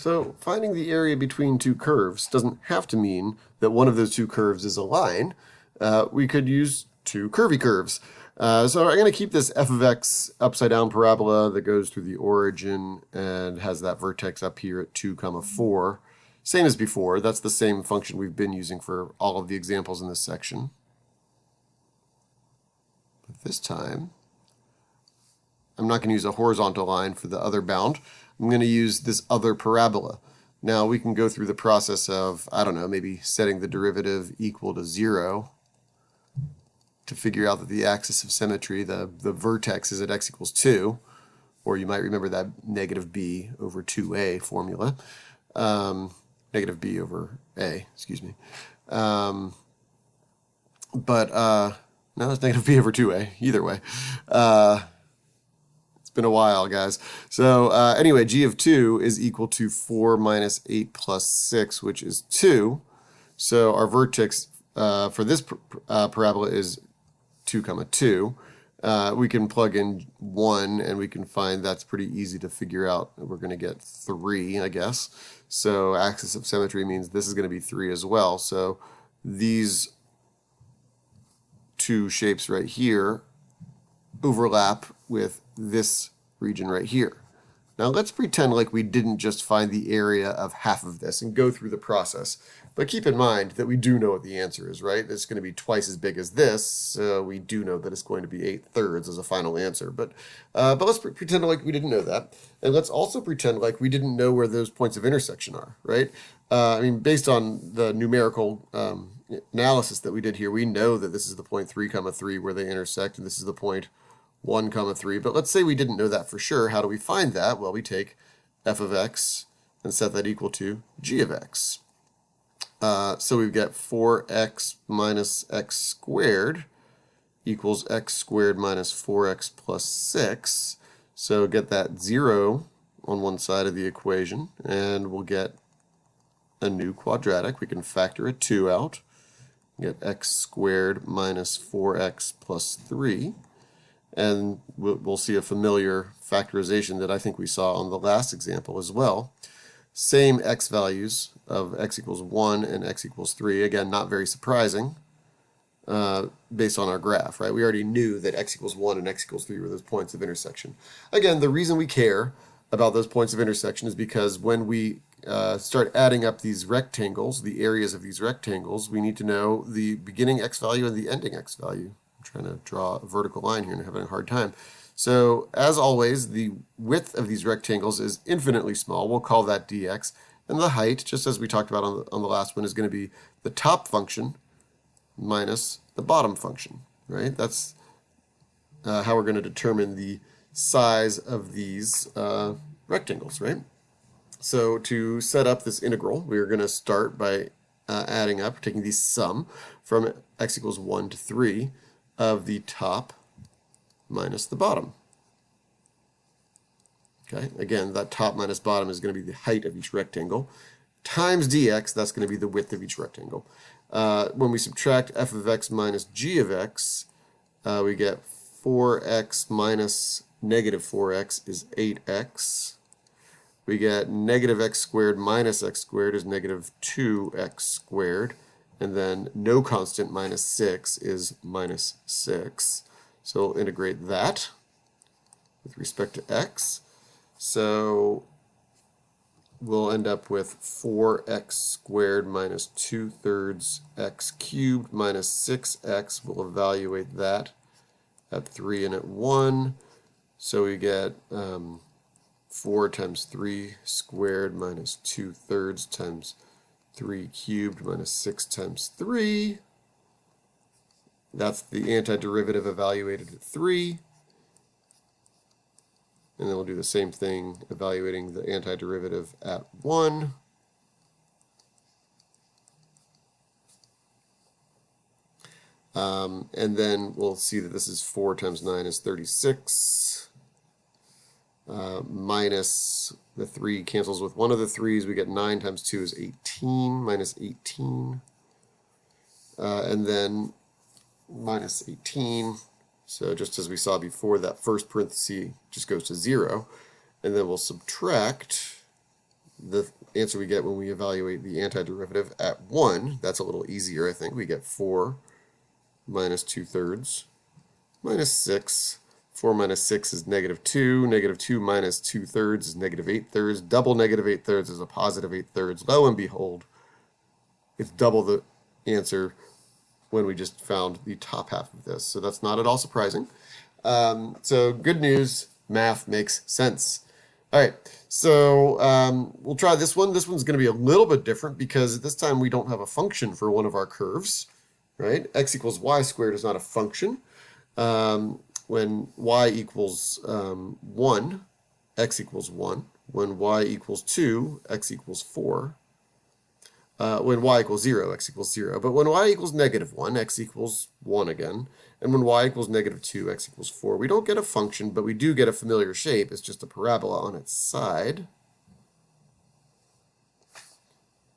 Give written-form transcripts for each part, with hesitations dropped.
So finding the area between two curves doesn't have to mean that one of those two curves is a line. We could use two curvy curves. So I'm going to keep this f of x upside down parabola that goes through the origin and has that vertex up here at 2, 4. Same as before. That's the same function we've been using for all of the examples in this section. But this time, I'm not going to use a horizontal line for the other bound. I'm going to use this other parabola. Now we can go through the process of, I don't know, maybe setting the derivative equal to 0 to figure out that the axis of symmetry, the vertex, is at x equals 2. Or you might remember that negative b over 2a formula. Negative b over a, excuse me. No, it's negative b over 2a, either way. It's been a while, guys. So anyway, g of 2 is equal to 4 minus 8 plus 6, which is 2. So our vertex for this parabola is 2, 2. We can plug in 1, and we can find that's pretty easy to figure out. We're going to get 3, I guess. So axis of symmetry means this is going to be 3 as well. So these two shapes right here overlap with this region right here. Now let's pretend like we didn't just find the area of half of this and go through the process. But keep in mind that we do know what the answer is, right? It's going to be twice as big as this, so we do know that it's going to be 8/3 as a final answer. But let's pretend like we didn't know that. And let's also pretend like we didn't know where those points of intersection are, right? I mean, based on the numerical analysis that we did here, we know that this is the point 3, 3 where they intersect, and this is the point 1, 3. But let's say we didn't know that for sure. How do we find that? Well, we take f of x and set that equal to g of x. So we get 4x minus x squared equals x squared minus 4x plus 6. So get that 0 on one side of the equation, and we'll get a new quadratic. We can factor a 2 out. Get x squared minus 4x plus 3. And we'll see a familiar factorization that I think we saw on the last example as well. Same x values of x equals 1 and x equals 3. Again, not very surprising based on our graph, right? We already knew that x equals 1 and x equals 3 were those points of intersection. Again, the reason we care about those points of intersection is because when we start adding up these rectangles, the areas of these rectangles, we need to know the beginning x value and the ending x value. I'm trying to draw a vertical line here and having a hard time. So as always, the width of these rectangles is infinitely small. We'll call that dx. And the height, just as we talked about on the last one, is going to be the top function minus the bottom function, right? That's how we're going to determine the size of these rectangles, right? So to set up this integral, we're going to start by adding up, taking the sum from x equals 1 to 3 of the top minus the bottom. Okay, again, that top minus bottom is going to be the height of each rectangle, times dx, that's going to be the width of each rectangle. When we subtract f of x minus g of x, we get 4x minus negative 4x is 8x. We get negative x squared minus x squared is negative 2x squared. And then no constant minus 6 is minus 6. So we'll integrate that with respect to x. So we'll end up with 4x squared minus 2/3 x cubed minus 6x. We'll evaluate that at 3 and at 1. So we get 4 times 3 squared minus 2/3 times 3 cubed minus 6 times 3. That's the antiderivative evaluated at 3. And then we'll do the same thing evaluating the antiderivative at 1. And then we'll see that this is 4 times 9 is 36. Minus the 3 cancels with one of the 3's. We get 9 times 2 is 18, minus 18. And then minus 18. So just as we saw before, that first parenthesis just goes to 0. And then we'll subtract the answer we get when we evaluate the antiderivative at 1. That's a little easier, I think. We get 4 minus 2/3 minus 6. 4 minus 6 is -2. -2 minus 2/3 is -8/3. Double -8/3 is a positive 8/3. Lo and behold, it's double the answer when we just found the top half of this. So that's not at all surprising. So good news, math makes sense. All right, so we'll try this one. This one's going to be a little bit different because this time we don't have a function for one of our curves, right? X equals y squared is not a function. When y equals 1, x equals 1. When y equals 2, x equals 4. When y equals 0, x equals 0. But when y equals -1, x equals 1 again. And when y equals -2, x equals 4. We don't get a function, but we do get a familiar shape. It's just a parabola on its side.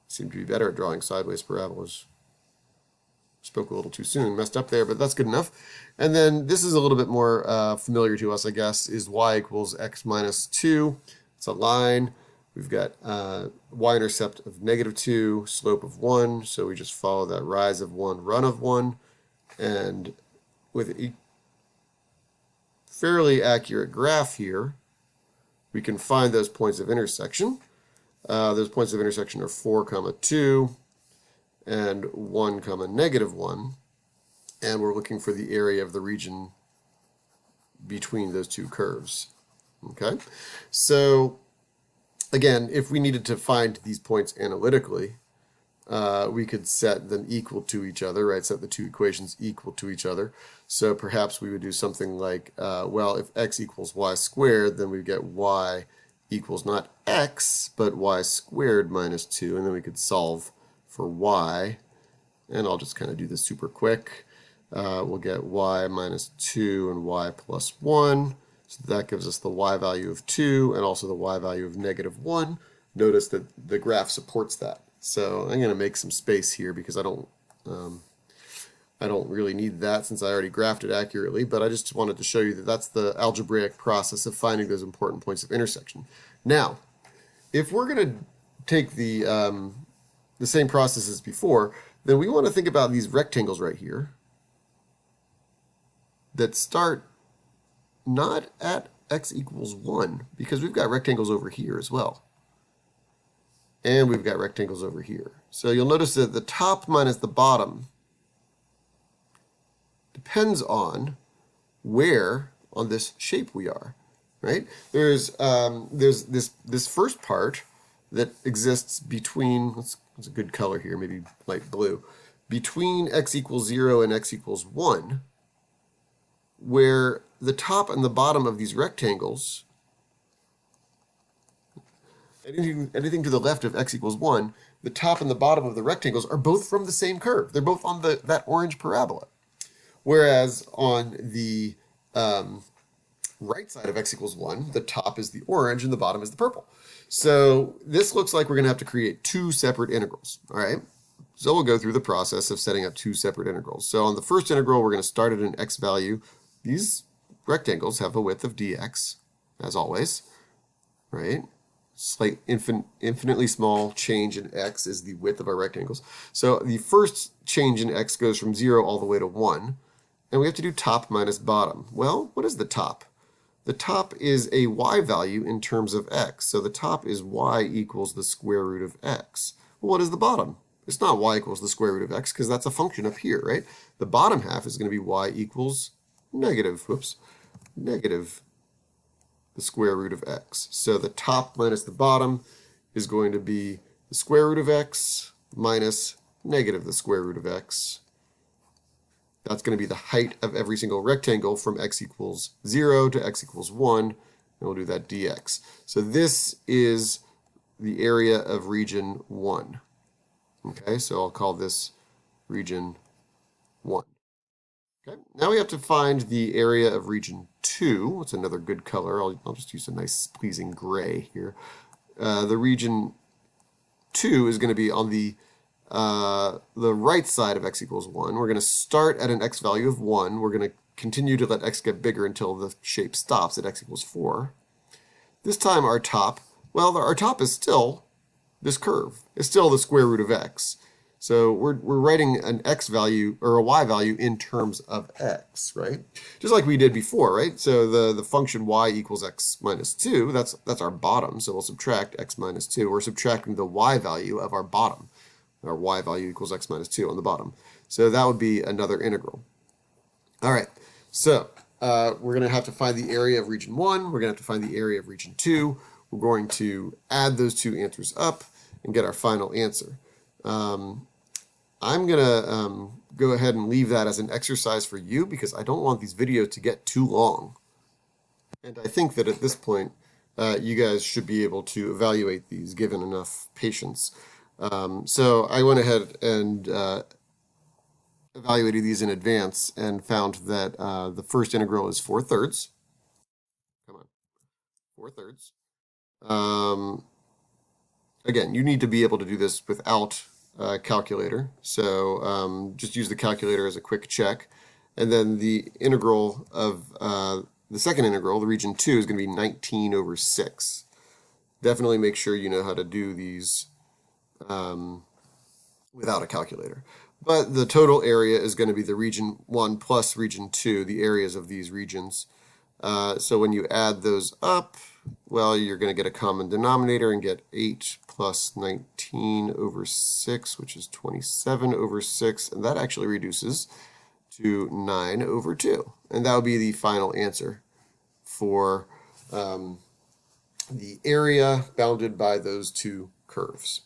Seem to be better at drawing sideways parabolas. Spoke a little too soon, messed up there, but that's good enough. And then this is a little bit more familiar to us, I guess, is y equals x minus 2. It's a line. We've got y-intercept of -2, slope of 1, so we just follow that rise of 1, run of 1, and with a fairly accurate graph here, we can find those points of intersection. Those points of intersection are 4, 2, and 1, -1, and we're looking for the area of the region between those two curves. Okay, so again, if we needed to find these points analytically, we could set them equal to each other, right? Set the two equations equal to each other. So perhaps we would do something like, well, if x equals y squared, then we get y equals not x, but y squared minus 2, and then we could solve for y. And I'll just kind of do this super quick. We'll get y minus 2 and y plus 1. So that gives us the y value of 2 and also the y value of -1. Notice that the graph supports that. So I'm going to make some space here because I don't really need that since I already graphed it accurately, but I just wanted to show you that that's the algebraic process of finding those important points of intersection. Now, if we're going to take the same process as before, then we want to think about these rectangles right here that start not at x equals 1, because we've got rectangles over here as well. And we've got rectangles over here. So you'll notice that the top minus the bottom depends on where on this shape we are, right? There's this first part that exists between, what's a good color here, maybe light blue, between x equals 0 and x equals 1, where the top and the bottom of these rectangles, anything to the left of x equals 1, the top and the bottom of the rectangles are both from the same curve. They're both on that orange parabola. Whereas on the right side of x equals 1, the top is the orange and the bottom is the purple. So this looks like we're going to have to create two separate integrals, all right? So we'll go through the process of setting up two separate integrals. So on the first integral, we're going to start at an x value. These rectangles have a width of dx, as always, right? Slight infinitely small change in x is the width of our rectangles. So the first change in x goes from 0 all the way to 1, and we have to do top minus bottom. Well, what is the top? The top is a y value in terms of x. So the top is y equals the square root of x. Well, what is the bottom? It's not y equals the square root of x because that's a function up here, right? The bottom half is going to be y equals negative the square root of x. So the top minus the bottom is going to be the square root of x minus negative the square root of x. That's going to be the height of every single rectangle from x equals 0 to x equals 1, and we'll do that dx. So this is the area of region 1. Okay, so I'll call this region 1. Okay, now we have to find the area of region 2. What's another good color? I'll just use a nice pleasing gray here. The region 2 is going to be on the right side of x equals 1. We're going to start at an x value of 1. We're going to continue to let x get bigger until the shape stops at x equals 4. This time our top, well, our top is still this curve. It's still the square root of x. So we're writing an x value or a y value in terms of x, right? Just like we did before, right? So the function y equals x minus 2, that's our bottom. So we'll subtract x minus 2. We're subtracting the y value of our bottom. Our y value equals x minus 2 on the bottom. So that would be another integral. All right, so we're going to have to find the area of region 1. We're going to have to find the area of region 2. We're going to add those two answers up and get our final answer. I'm going to go ahead and leave that as an exercise for you because I don't want these videos to get too long. And I think that at this point, you guys should be able to evaluate these given enough patience. So I went ahead and evaluated these in advance and found that the first integral is 4/3. Come on, 4/3. Again, you need to be able to do this without a calculator. So just use the calculator as a quick check. And then the integral of the second integral, the region 2, is going to be 19/6. Definitely make sure you know how to do these without a calculator. But the total area is going to be the region 1 plus region 2, the areas of these regions. So when you add those up, well, you're going to get a common denominator and get 8 plus 19/6, which is 27/6, and that actually reduces to 9/2. And that would be the final answer for the area bounded by those two curves.